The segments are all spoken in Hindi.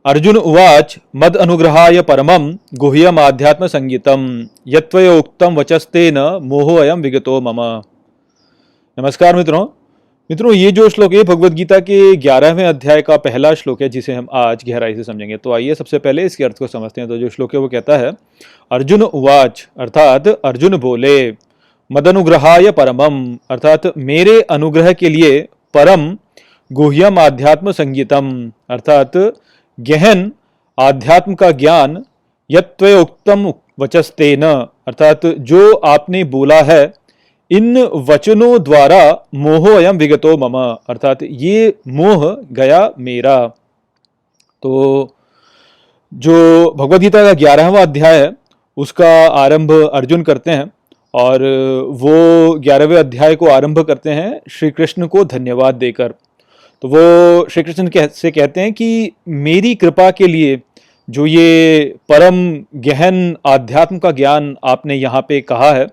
अर्जुन उवाच मद अनुग्रहाय परमं गुह्यम आध्यात्म संगीतम यत्त्वया उक्तम वचस्तेन मोहो अयम विगतो मम। नमस्कार मित्रों। ये जो श्लोक है भगवत गीता के 11वें अध्याय का पहला श्लोक है, जिसे हम आज गहराई से समझेंगे। तो आइए सबसे पहले इसके अर्थ को समझते हैं। तो जो श्लोक है वो कहता है, अर्जुन उवाच अर्थात अर्जुन बोले, मदनुग्रहाय परमम अर्थात मेरे अनुग्रह के लिए, परम गुह्यम आध्यात्म संगीतम अर्थात गहन आध्यात्म का ज्ञान, यत्त्वया उक्तम वचस्तेन अर्थात जो आपने बोला है, इन वचनों द्वारा मोहो अयम विगतो मम अर्थात ये मोह गया मेरा। तो जो भगवद गीता का 11वां अध्याय है उसका आरंभ अर्जुन करते हैं, और वो 11वें अध्याय को आरंभ करते हैं श्री कृष्ण को धन्यवाद देकर। तो वो श्री कृष्ण से कहते हैं कि मेरी कृपा के लिए जो ये परम गहन आध्यात्म का ज्ञान आपने यहाँ पे कहा है,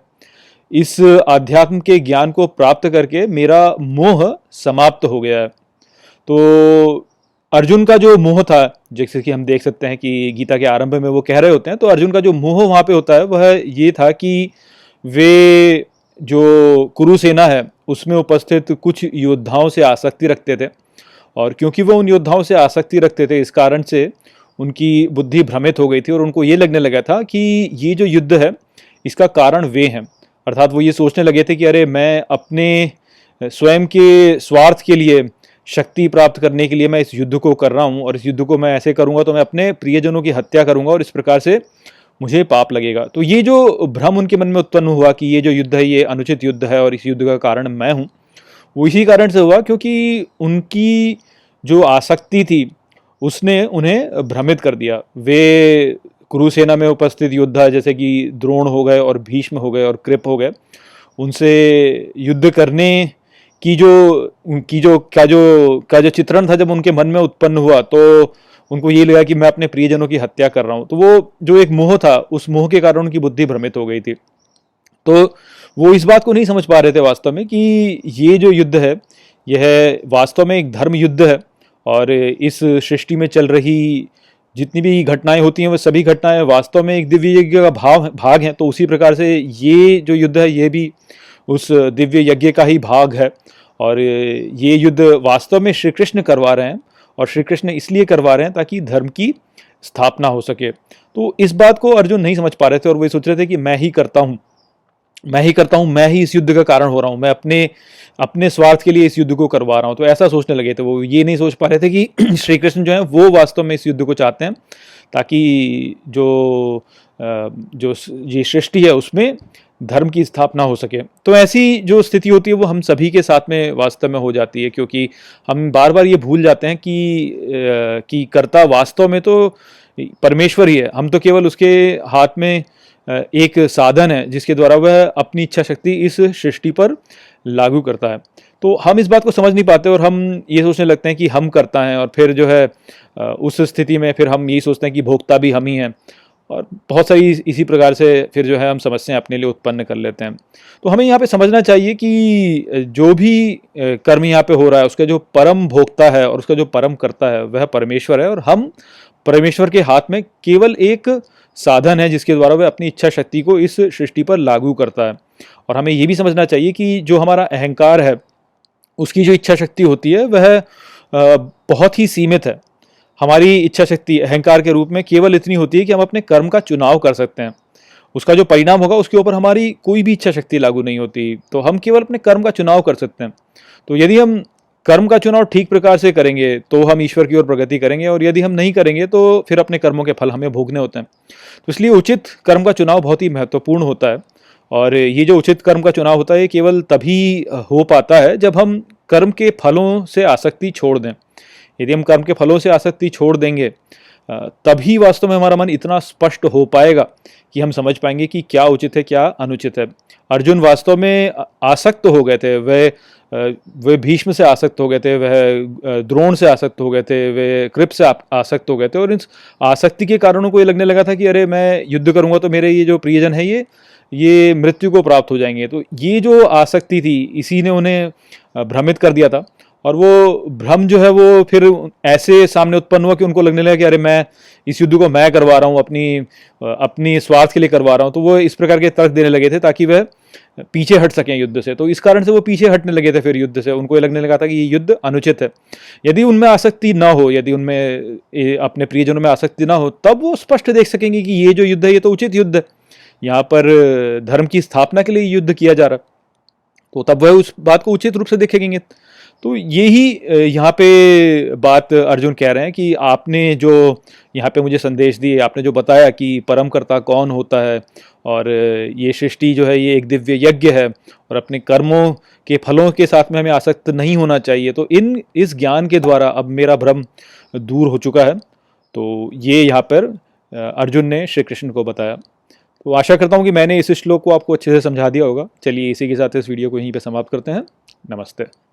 इस आध्यात्म के ज्ञान को प्राप्त करके मेरा मोह समाप्त हो गया है। तो अर्जुन का जो मोह था, जैसे कि हम देख सकते हैं कि गीता के आरंभ में वो कह रहे होते हैं, तो अर्जुन का जो मोह वहाँ पे होता है वह ये था कि वे जो कुरु सेना है उसमें उपस्थित कुछ योद्धाओं से आसक्ति रखते थे, और क्योंकि वो उन योद्धाओं से आसक्ति रखते थे इस कारण से उनकी बुद्धि भ्रमित हो गई थी, और उनको ये लगने लगा था कि ये जो युद्ध है इसका कारण वे हैं। अर्थात वो ये सोचने लगे थे कि अरे मैं अपने स्वयं के स्वार्थ के लिए, शक्ति प्राप्त करने के लिए मैं इस युद्ध को कर रहा हूँ, और इस युद्ध को मैं ऐसे करूँगा तो मैं अपने प्रियजनों की हत्या करूँगा और इस प्रकार से मुझे पाप लगेगा। तो ये जो भ्रम उनके मन में उत्पन्न हुआ कि ये जो युद्ध है ये अनुचित युद्ध है और इस युद्ध का कारण मैं हूँ, वो इसी कारण से हुआ क्योंकि उनकी जो आसक्ति थी उसने उन्हें भ्रमित कर दिया। वे कुरुसेना में उपस्थित योद्धा जैसे कि द्रोण हो गए और भीष्म हो गए और कृप हो गए, उनसे युद्ध करने की जो चित्रण था जब उनके मन में उत्पन्न हुआ, तो उनको ये लगा कि मैं अपने प्रियजनों की हत्या कर रहा हूँ। तो वो जो एक मोह था, उस मोह के कारण उनकी बुद्धि भ्रमित हो गई थी। तो वो इस बात को नहीं समझ पा रहे थे वास्तव में कि ये जो युद्ध है यह वास्तव में एक धर्म युद्ध है, और इस सृष्टि में चल रही जितनी भी घटनाएं होती हैं वह सभी घटनाएं वास्तव में एक दिव्य यज्ञ का भाग हैं। तो उसी प्रकार से ये जो युद्ध है ये भी उस दिव्य यज्ञ का ही भाग है, और ये युद्ध वास्तव में श्री कृष्ण करवा रहे हैं, और श्री कृष्ण इसलिए करवा रहे हैं ताकि धर्म की स्थापना हो सके। तो इस बात को अर्जुन नहीं समझ पा रहे थे, और वे सोच रहे थे कि मैं ही करता हूँ, मैं ही इस युद्ध का कारण हो रहा हूँ, मैं अपने स्वार्थ के लिए इस युद्ध को करवा रहा हूँ। तो ऐसा सोचने लगे थे। वो ये नहीं सोच पा रहे थे कि श्री कृष्ण जो है वो वास्तव में इस युद्ध को चाहते हैं ताकि जो ये सृष्टि है उसमें धर्म की स्थापना हो सके। तो ऐसी जो स्थिति होती है वो हम सभी के साथ में वास्तव में हो जाती है, क्योंकि हम बार बार ये भूल जाते हैं कि कर्ता वास्तव में तो परमेश्वर ही है। हम तो केवल उसके हाथ में एक साधन है जिसके द्वारा वह अपनी इच्छा शक्ति इस सृष्टि पर लागू करता है। तो हम इस बात को समझ नहीं पाते, और हम ये सोचने लगते हैं कि हम करता है, और फिर जो है उस स्थिति में फिर हम यही सोचते हैं कि भोक्ता भी हम ही हैं, और बहुत सारी इसी प्रकार से फिर जो है हम समस्याएं अपने लिए उत्पन्न कर लेते हैं। तो हमें यहाँ पे समझना चाहिए कि जो भी कर्म यहाँ पे हो रहा है उसका जो परम भोक्ता है और उसका जो परम कर्ता है वह परमेश्वर है, और हम परमेश्वर के हाथ में केवल एक साधन है जिसके द्वारा वह अपनी इच्छा शक्ति को इस सृष्टि पर लागू करता है। और हमें ये भी समझना चाहिए कि जो हमारा अहंकार है उसकी जो इच्छा शक्ति होती है वह बहुत ही सीमित है। हमारी इच्छा शक्ति अहंकार के रूप में केवल इतनी होती है कि हम अपने कर्म का चुनाव कर सकते हैं, उसका जो परिणाम होगा उसके ऊपर हमारी कोई भी इच्छा शक्ति लागू नहीं होती। तो हम केवल अपने कर्म का चुनाव कर सकते हैं। तो यदि हम कर्म का चुनाव ठीक प्रकार से करेंगे तो हम ईश्वर की ओर प्रगति करेंगे, और यदि हम नहीं करेंगे तो फिर अपने कर्मों के फल हमें भोगने होते हैं। तो इसलिए उचित कर्म का चुनाव बहुत ही महत्वपूर्ण होता है, और ये जो उचित कर्म का चुनाव होता है ये केवल तभी हो पाता है जब हम कर्म के फलों से आसक्ति छोड़ दें। यदि हम कर्म के फलों से आसक्ति छोड़ देंगे तभी वास्तव में हमारा मन इतना स्पष्ट हो पाएगा कि हम समझ पाएंगे कि क्या उचित है क्या अनुचित है। अर्जुन वास्तव में आसक्त हो गए थे, वे भीष्म से आसक्त हो गए थे, वह द्रोण से आसक्त हो गए थे, वे कृप से आसक्त हो गए थे, और इस आसक्ति के कारणों को ये लगने लगा था कि अरे मैं युद्ध करूंगा तो मेरे ये जो प्रियजन है ये मृत्यु को प्राप्त हो जाएंगे। तो ये जो आसक्ति थी इसी ने उन्हें भ्रमित कर दिया था, और वो भ्रम जो है वो फिर ऐसे सामने उत्पन्न हुआ कि उनको लगने लगा कि अरे मैं इस युद्ध को मैं करवा रहा हूँ, अपनी स्वार्थ के लिए करवा रहा हूँ। तो वो इस प्रकार के तर्क देने लगे थे ताकि वह पीछे हट सकें युद्ध से। तो इस कारण से वो पीछे हटने लगे थे फिर युद्ध से। उनको ये लगने लगा था कि ये युद्ध अनुचित है। यदि उनमें आसक्ति ना हो, यदि उनमें अपने प्रियजनों में आसक्ति ना हो, तब वो स्पष्ट देख सकेंगे कि ये जो युद्ध है ये तो उचित युद्ध है, यहाँ पर धर्म की स्थापना के लिए युद्ध किया जा रहा है। तो तब वह उस बात को उचित रूप से देखेंगे। तो यही यहाँ पे बात अर्जुन कह रहे हैं कि आपने जो यहाँ पे मुझे संदेश दिए, आपने जो बताया कि परमकर्ता कौन होता है और ये सृष्टि जो है ये एक दिव्य यज्ञ है और अपने कर्मों के फलों के साथ में हमें आसक्त नहीं होना चाहिए। तो इस ज्ञान के द्वारा अब मेरा भ्रम दूर हो चुका है। तो ये यहाँ पर अर्जुन ने श्री कृष्ण को बताया। तो आशा करता हूँ कि मैंने इस श्लोक को आपको अच्छे से समझा दिया होगा। चलिए इसी के साथ इस वीडियो को यहीं पे समाप्त करते हैं। नमस्ते।